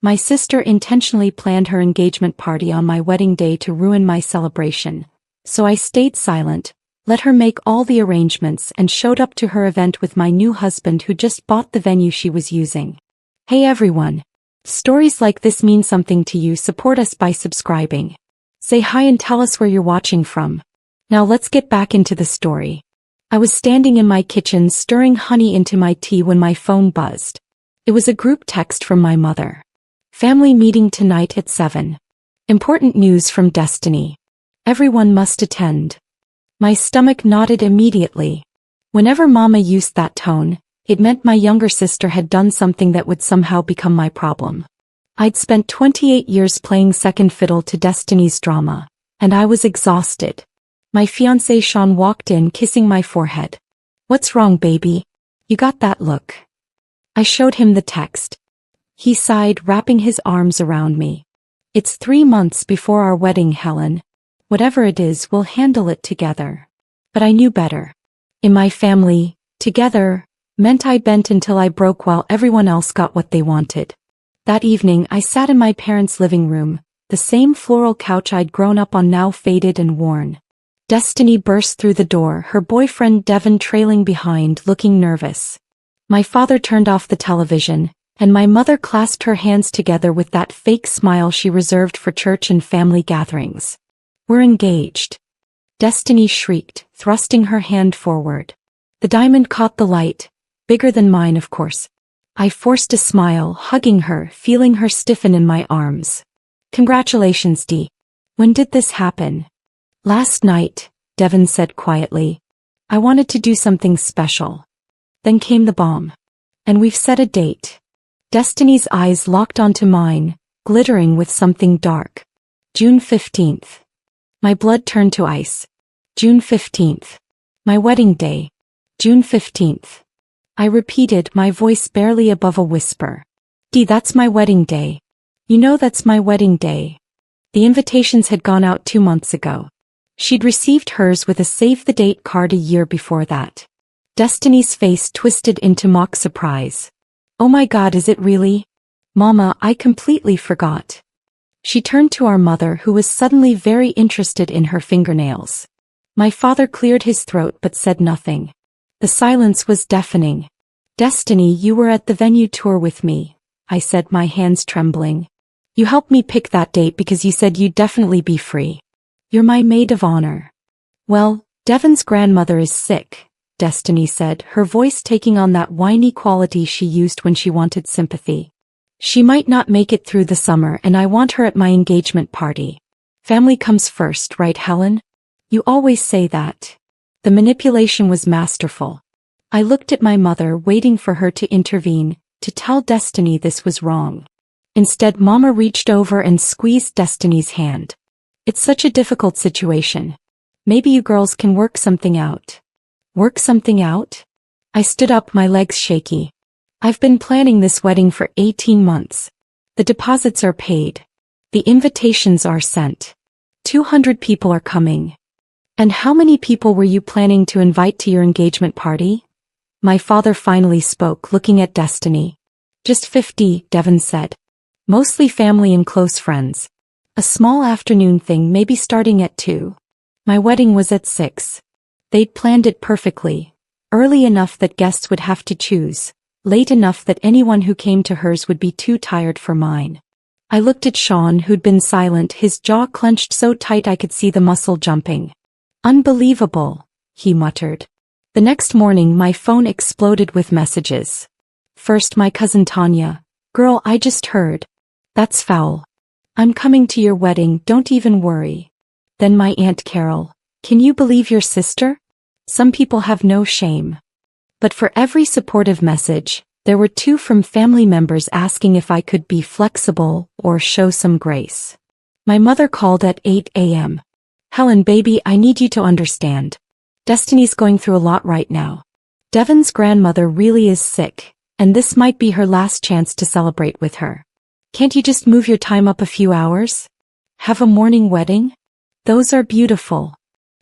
My sister intentionally planned her engagement party on my wedding day to ruin my celebration, so I stayed silent, let her make all the arrangements and showed up to her event with my new husband who just bought the venue she was using. Hey everyone! Stories like this mean something to you. Support us by subscribing. Say hi and tell us where you're watching from. Now let's get back into the story. I was standing in my kitchen stirring honey into my tea when my phone buzzed. It was a group text from my mother. Family meeting tonight at 7. Important news from Destiny. Everyone must attend. My stomach nodded immediately. Whenever Mama used that tone, it meant my younger sister had done something that would somehow become my problem. I'd spent 28 years playing second fiddle to Destiny's drama, and I was exhausted. My fiancé Sean walked in kissing my forehead. "What's wrong, baby? You got that look." I showed him the text. He sighed, wrapping his arms around me. "It's 3 months before our wedding, Helen. Whatever it is, we'll handle it together." But I knew better. In my family, together meant I bent until I broke while everyone else got what they wanted. That evening I sat in my parents' living room, the same floral couch I'd grown up on now faded and worn. Destiny burst through the door, her boyfriend Devin trailing behind, looking nervous. My father turned off the television, and my mother clasped her hands together with that fake smile she reserved for church and family gatherings. "We're engaged." Destiny shrieked, thrusting her hand forward. The diamond caught the light. Bigger than mine, of course. I forced a smile, hugging her, feeling her stiffen in my arms. "Congratulations, Dee. When did this happen?" "Last night," Devin said quietly. "I wanted to do something special. Then came the bomb. And we've set a date." Destiny's eyes locked onto mine, glittering with something dark. "June 15th. My blood turned to ice. "June 15th. My wedding day. June 15th. I repeated, my voice barely above a whisper. "Dee, that's my wedding day. You know that's my wedding day." The invitations had gone out 2 months ago. She'd received hers with a save-the-date card a year before that. Destiny's face twisted into mock surprise. "Oh my God, is it really? Mama, I completely forgot." She turned to our mother, who was suddenly very interested in her fingernails. My father cleared his throat but said nothing. The silence was deafening. "Destiny, you were at the venue tour with me," I said, my hands trembling. "You helped me pick that date because you said you'd definitely be free. You're my maid of honor." "Well, Devin's grandmother is sick," Destiny said, her voice taking on that whiny quality she used when she wanted sympathy. "She might not make it through the summer and I want her at my engagement party. Family comes first, right, Helen? You always say that." The manipulation was masterful. I looked at my mother, waiting for her to intervene, to tell Destiny this was wrong. Instead, Mama reached over and squeezed Destiny's hand. "It's such a difficult situation. Maybe you girls can work something out." "Work something out?" I stood up, my legs shaky. "I've been planning this wedding for 18 months. The deposits are paid. The invitations are sent. 200 people are coming. And how many people were you planning to invite to your engagement party?" My father finally spoke, looking at Destiny. "Just 50, Devin said. Mostly family and close friends. A small afternoon thing, maybe starting at 2. My wedding was at 6. They'd planned it perfectly. Early enough that guests would have to choose. Late enough that anyone who came to hers would be too tired for mine." I looked at Sean, who'd been silent, his jaw clenched so tight I could see the muscle jumping. "Unbelievable," he muttered. The next morning my phone exploded with messages. First my cousin Tanya. "Girl, I just heard. That's foul. I'm coming to your wedding, don't even worry." Then my Aunt Carol. "Can you believe your sister? Some people have no shame." But for every supportive message, there were 2 from family members asking if I could be flexible or show some grace. My mother called at 8 a.m. "Helen, baby, I need you to understand. Destiny's going through a lot right now. Devin's grandmother really is sick, and this might be her last chance to celebrate with her. Can't you just move your time up a few hours? Have a morning wedding? Those are beautiful."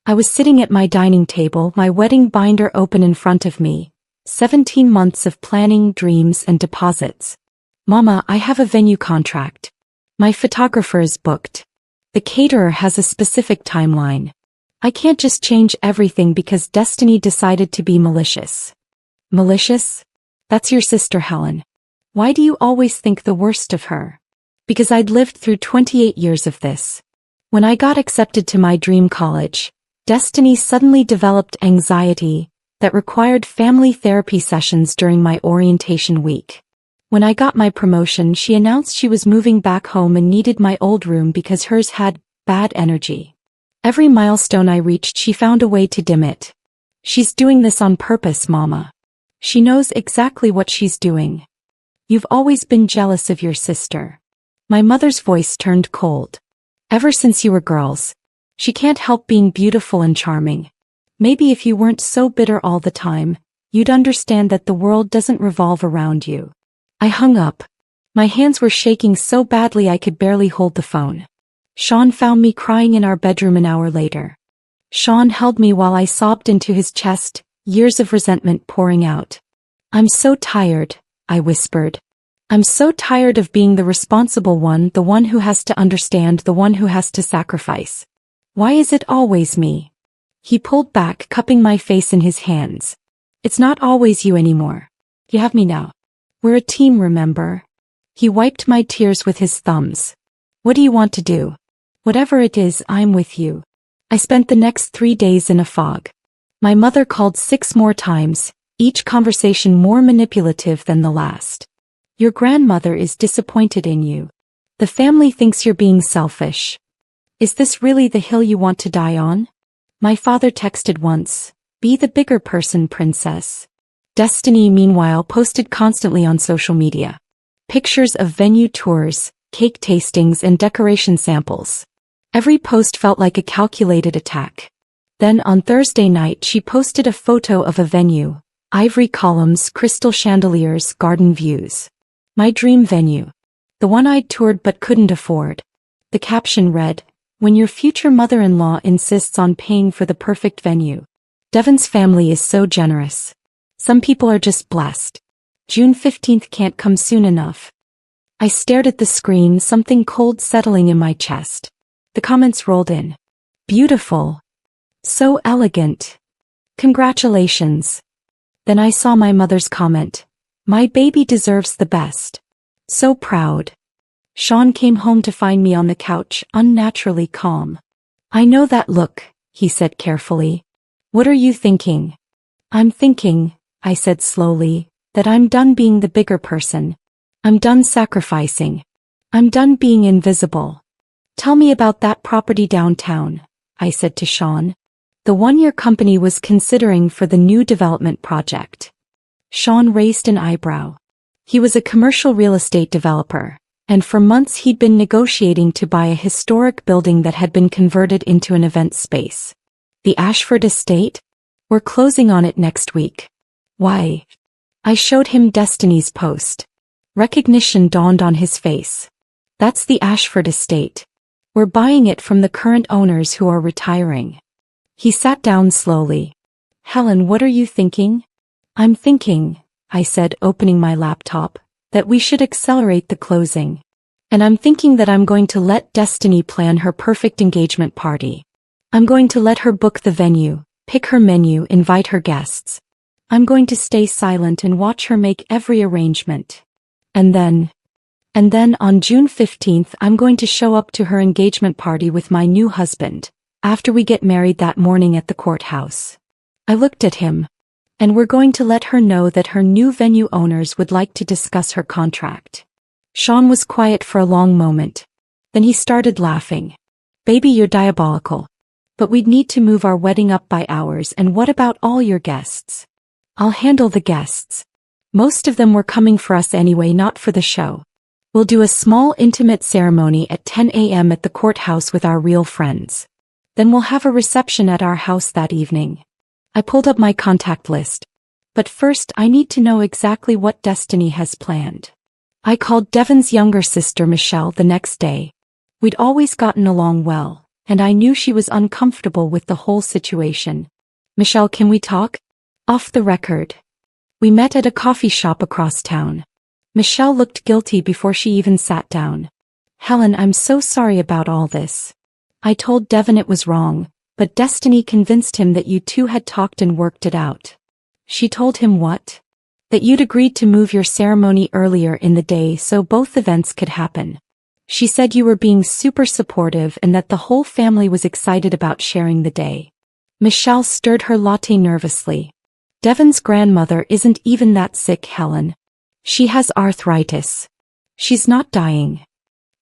I was sitting at my dining table, my wedding binder open in front of me. 17 months of planning, dreams, and deposits. Mama, I have a venue contract. My photographer is booked. The caterer has a specific timeline. I can't just change everything because destiny decided to be malicious. Malicious? That's your sister Helen. Why do you always think the worst of her? Because I'd lived through 28 years of this. When I got accepted to my dream college, destiny suddenly developed anxiety that required family therapy sessions during my orientation week. When I got my promotion, she announced she was moving back home and needed my old room because hers had bad energy. Every milestone I reached, she found a way to dim it. She's doing this on purpose, Mama. She knows exactly what she's doing. You've always been jealous of your sister. My mother's voice turned cold. Ever since you were girls, she can't help being beautiful and charming. Maybe if you weren't so bitter all the time, you'd understand that the world doesn't revolve around you. I hung up. My hands were shaking so badly I could barely hold the phone. Sean found me crying in our bedroom an hour later. Sean held me while I sobbed into his chest, years of resentment pouring out. I'm so tired, I whispered. I'm so tired of being the responsible one, the one who has to understand, the one who has to sacrifice. Why is it always me? He pulled back, cupping my face in his hands. It's not always you anymore. You have me now. We're a team, remember? He wiped my tears with his thumbs. What do you want to do? Whatever it is, I'm with you. I spent the next 3 days in a fog. My mother called 6 more times, each conversation more manipulative than the last. Your grandmother is disappointed in you. The family thinks you're being selfish. Is this really the hill you want to die on? My father texted once, be the bigger person, princess. Destiny, meanwhile, posted constantly on social media. Pictures of venue tours, cake tastings, and decoration samples. Every post felt like a calculated attack. Then on Thursday night she posted a photo of a venue, ivory columns, crystal chandeliers, garden views. My dream venue. The one I'd toured but couldn't afford. The caption read, when your future mother-in-law insists on paying for the perfect venue. Devon's family is so generous. Some people are just blessed. June 15th can't come soon enough. I stared at the screen, something cold settling in my chest. The comments rolled in. Beautiful. So elegant. Congratulations. Then I saw my mother's comment. My baby deserves the best. So proud. Sean came home to find me on the couch, unnaturally calm. I know that look, he said carefully. What are you thinking? I'm thinking, I said slowly, that I'm done being the bigger person. I'm done sacrificing. I'm done being invisible. Tell me about that property downtown, I said to Sean. The one your company was considering for the new development project. Sean raised an eyebrow. He was a commercial real estate developer, and for months he'd been negotiating to buy a historic building that had been converted into an event space. The Ashford Estate? We're closing on it next week. Why? I showed him Destiny's post. Recognition dawned on his face. That's the Ashford Estate. We're buying it from the current owners who are retiring. He sat down slowly. Helen, what are you thinking? I'm thinking, I said, opening my laptop, that we should accelerate the closing. And I'm thinking that I'm going to let Destiny plan her perfect engagement party. I'm going to let her book the venue, pick her menu, invite her guests. I'm going to stay silent and watch her make every arrangement. And then on June 15th, I'm going to show up to her engagement party with my new husband, after we get married that morning at the courthouse. I looked at him. And we're going to let her know that her new venue owners would like to discuss her contract. Sean was quiet for a long moment. Then he started laughing. Baby, you're diabolical. But we'd need to move our wedding up by hours, and what about all your guests? I'll handle the guests. Most of them were coming for us anyway, not for the show. We'll do a small intimate ceremony at 10 a.m. at the courthouse with our real friends. Then we'll have a reception at our house that evening. I pulled up my contact list. But first I need to know exactly what Destiny has planned. I called Devon's younger sister Michelle the next day. We'd always gotten along well, and I knew she was uncomfortable with the whole situation. Michelle, can we talk? Off the record. We met at a coffee shop across town. Michelle looked guilty before she even sat down. Helen, I'm so sorry about all this. I told Devon it was wrong, but Destiny convinced him that you two had talked and worked it out. She told him what? That you'd agreed to move your ceremony earlier in the day so both events could happen. She said you were being super supportive and that the whole family was excited about sharing the day. Michelle stirred her latte nervously. Devon's grandmother isn't even that sick, Helen. She has arthritis. She's not dying.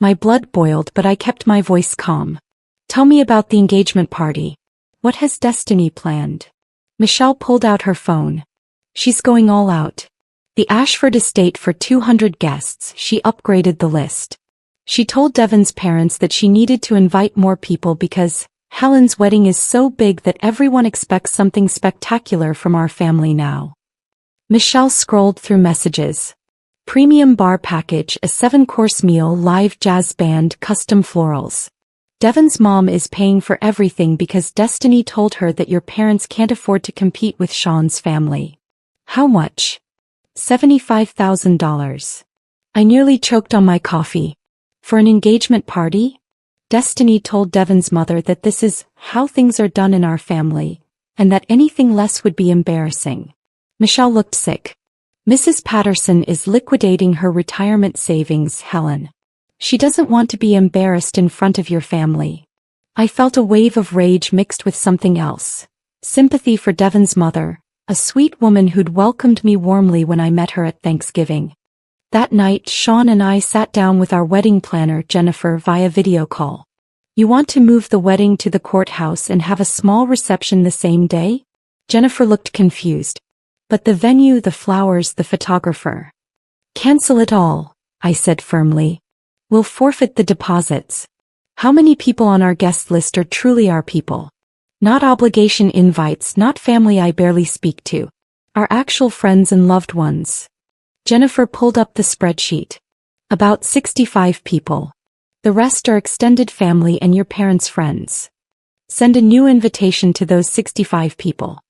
My blood boiled, but I kept my voice calm. Tell me about the engagement party. What has Destiny planned? Michelle pulled out her phone. She's going all out. The Ashford estate for 200 guests, she upgraded the list. She told Devon's parents that she needed to invite more people because Helen's wedding is so big that everyone expects something spectacular from our family now. Michelle scrolled through messages. Premium bar package, a 7-course meal, live jazz band, custom florals. Devon's mom is paying for everything because Destiny told her that your parents can't afford to compete with Sean's family. How much? $75,000. I nearly choked on my coffee. For an engagement party? Destiny told Devon's mother that this is how things are done in our family, and that anything less would be embarrassing. Michelle looked sick. Mrs. Patterson is liquidating her retirement savings, Helen. She doesn't want to be embarrassed in front of your family. I felt a wave of rage mixed with something else. Sympathy for Devon's mother, a sweet woman who'd welcomed me warmly when I met her at Thanksgiving. That night, Sean and I sat down with our wedding planner, Jennifer, via video call. You want to move the wedding to the courthouse and have a small reception the same day? Jennifer looked confused. But the venue, the flowers, the photographer. Cancel it all, I said firmly. We'll forfeit the deposits. How many people on our guest list are truly our people? Not obligation invites, not family I barely speak to. Our actual friends and loved ones. Jennifer pulled up the spreadsheet. About 65 people. The rest are extended family and your parents' friends. Send a new invitation to those 65 people.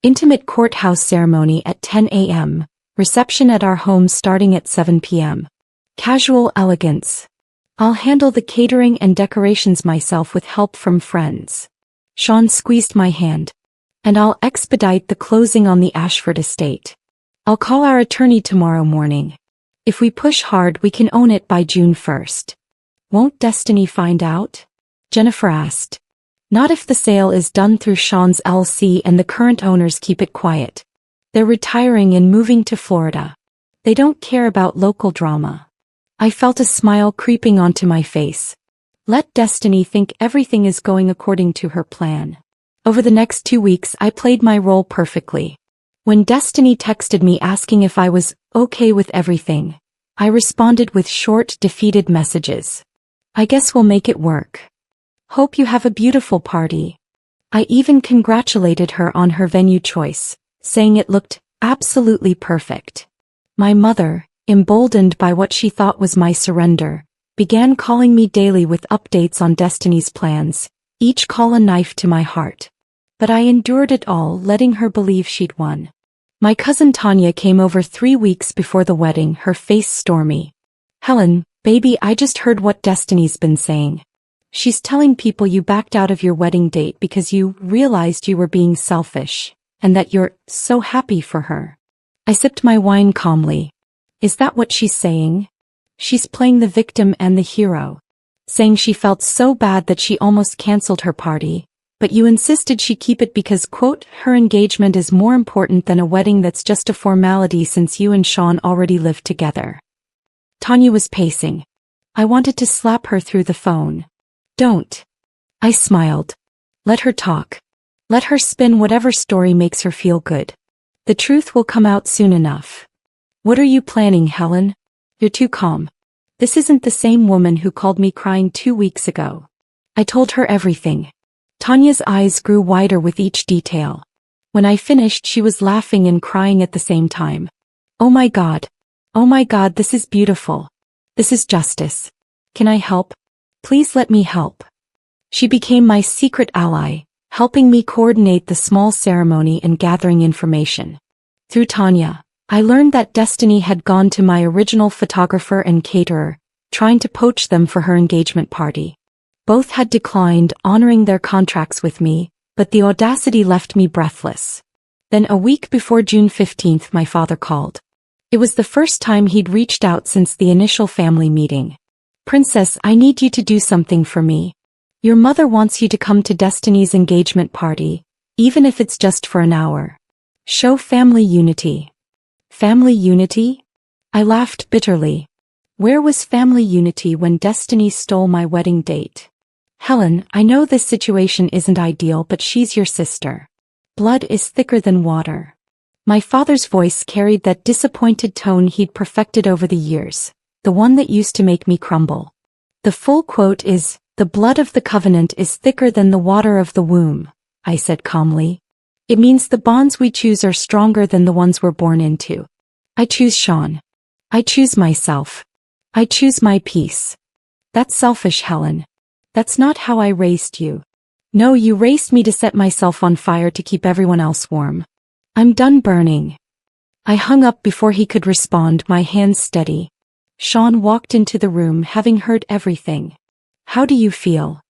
Intimate courthouse ceremony at 10 a.m., reception at our home starting at 7 p.m. Casual elegance. I'll handle the catering and decorations myself with help from friends. Sean squeezed my hand. And I'll expedite the closing on the Ashford estate. I'll call our attorney tomorrow morning. If we push hard, we can own it by June 1st. Won't Destiny find out? Jennifer asked. Not if the sale is done through Sean's LC and the current owners keep it quiet. They're retiring and moving to Florida. They don't care about local drama. I felt a smile creeping onto my face. Let Destiny think everything is going according to her plan. Over the next 2 weeks, I played my role perfectly. When Destiny texted me asking if I was okay with everything, I responded with short, defeated messages. I guess we'll make it work. Hope you have a beautiful party. I even congratulated her on her venue choice, saying it looked absolutely perfect. My mother, emboldened by what she thought was my surrender, began calling me daily with updates on Destiny's plans, each call a knife to my heart. But I endured it all, letting her believe she'd won. My cousin Tanya came over 3 weeks before the wedding, her face stormy. Helen, baby, I just heard what Destiny's been saying. She's telling people you backed out of your wedding date because you realized you were being selfish, and that you're so happy for her. I sipped my wine calmly. Is that what she's saying? She's playing the victim and the hero. Saying she felt so bad that she almost canceled her party, but you insisted she keep it because, quote, her engagement is more important than a wedding that's just a formality since you and Sean already live together. Tanya was pacing. I wanted to slap her through the phone. Don't. I smiled. Let her talk. Let her spin whatever story makes her feel good. The truth will come out soon enough. What are you planning, Helen? You're too calm. This isn't the same woman who called me crying 2 weeks ago. I told her everything. Tanya's eyes grew wider with each detail. When I finished, she was laughing and crying at the same time. Oh my God, this is beautiful. This is justice. Can I help? Please let me help. She became my secret ally, helping me coordinate the small ceremony and gathering information. Through Tanya, I learned that Destiny had gone to my original photographer and caterer, trying to poach them for her engagement party. Both had declined, honoring their contracts with me, but the audacity left me breathless. Then a week before June 15th, my father called. It was the first time he'd reached out since the initial family meeting. "Princess, I need you to do something for me. Your mother wants you to come to Destiny's engagement party, even if it's just for an hour. Show family unity." Family unity? I laughed bitterly. Where was family unity when Destiny stole my wedding date? "Helen, I know this situation isn't ideal, but she's your sister. Blood is thicker than water." My father's voice carried that disappointed tone he'd perfected over the years, the one that used to make me crumble. The full quote is, "The blood of the covenant is thicker than the water of the womb," I said calmly. "It means the bonds we choose are stronger than the ones we're born into. I choose Sean. I choose myself. I choose my peace." "That's selfish, Helen. That's not how I raised you." "No, you raised me to set myself on fire to keep everyone else warm. I'm done burning." I hung up before he could respond, my hands steady. Sean walked into the room, having heard everything. "How do you feel?"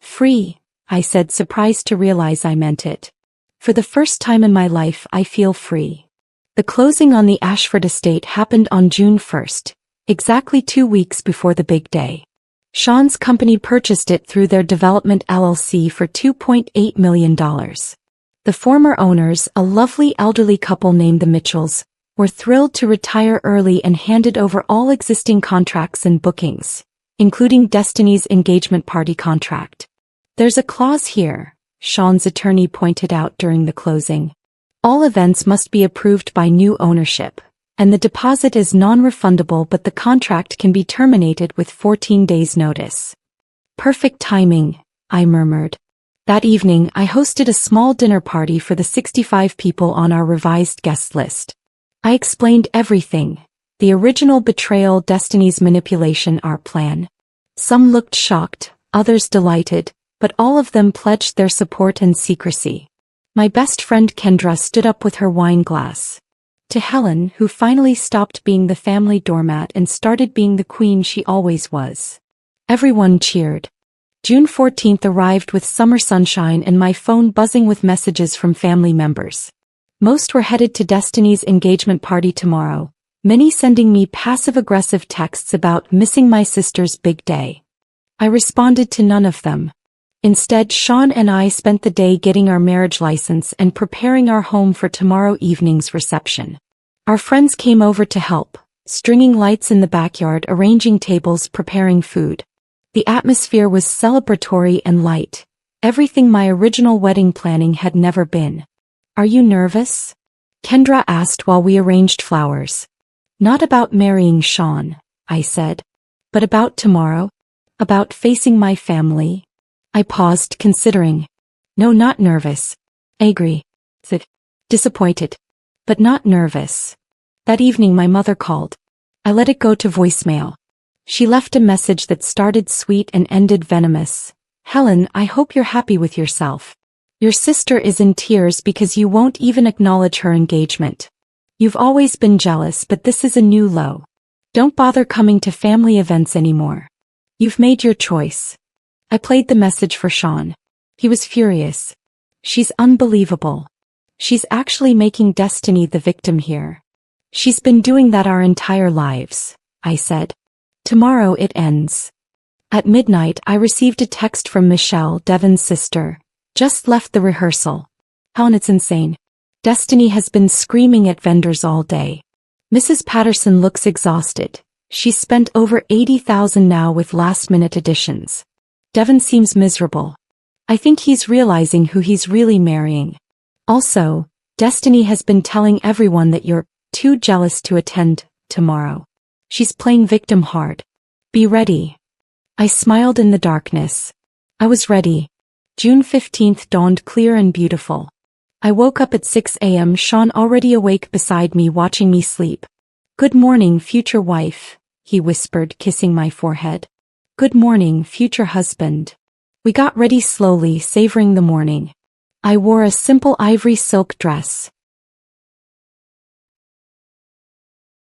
"Free," I said, surprised to realize I meant it. "For the first time in my life, I feel free." The closing on the Ashford estate happened on June 1st, exactly 2 weeks before the big day. Sean's company purchased it through their development LLC for $2.8 million. The former owners, a lovely elderly couple named the Mitchells, were thrilled to retire early and handed over all existing contracts and bookings, including Destiny's engagement party contract. "There's a clause here," Sean's attorney pointed out during the closing. "All events must be approved by new ownership, and the deposit is non-refundable, but the contract can be terminated with 14 days' notice." "Perfect timing," I murmured. That evening, I hosted a small dinner party for the 65 people on our revised guest list. I explained everything: the original betrayal, Destiny's manipulation, our plan. Some looked shocked, others delighted, but all of them pledged their support and secrecy. My best friend Kendra stood up with her wine glass. To Helen, who finally stopped being the family doormat and started being the queen she always was. Everyone cheered. June 14th arrived with summer sunshine and my phone buzzing with messages from family members. Most were headed to Destiny's engagement party tomorrow, many sending me passive-aggressive texts about missing my sister's big day. I responded to none of them. Instead, Sean and I spent the day getting our marriage license and preparing our home for tomorrow evening's reception. Our friends came over to help, stringing lights in the backyard, arranging tables, preparing food. The atmosphere was celebratory and light, everything my original wedding planning had never been. "Are you nervous?" Kendra asked while we arranged flowers. "Not about marrying Sean," I said. "But about tomorrow? About facing my family?" I paused, considering. "No, not nervous. I agree. Disappointed. But not nervous." That evening my mother called. I let it go to voicemail. She left a message that started sweet and ended venomous. "Helen, I hope you're happy with yourself. Your sister is in tears because you won't even acknowledge her engagement. You've always been jealous, but this is a new low. Don't bother coming to family events anymore. You've made your choice." I played the message for Sean. He was furious. "She's unbelievable. She's actually making Destiny the victim here. She's been doing that our entire lives," I said. "Tomorrow it ends." At midnight I received a text from Michelle, Devon's sister. "Just left the rehearsal. Helen, it's insane. Destiny has been screaming at vendors all day. Mrs. Patterson looks exhausted. She's spent over $80,000 now with last-minute additions. Devon seems miserable. I think he's realizing who he's really marrying. Also, Destiny has been telling everyone that you're too jealous to attend tomorrow. She's playing victim hard. Be ready." I smiled in the darkness. I was ready. June 15th dawned clear and beautiful. I woke up at 6 a.m., Sean already awake beside me, watching me sleep. "Good morning, future wife," he whispered, kissing my forehead. "Good morning, future husband." We got ready slowly, savoring the morning. I wore a simple ivory silk dress,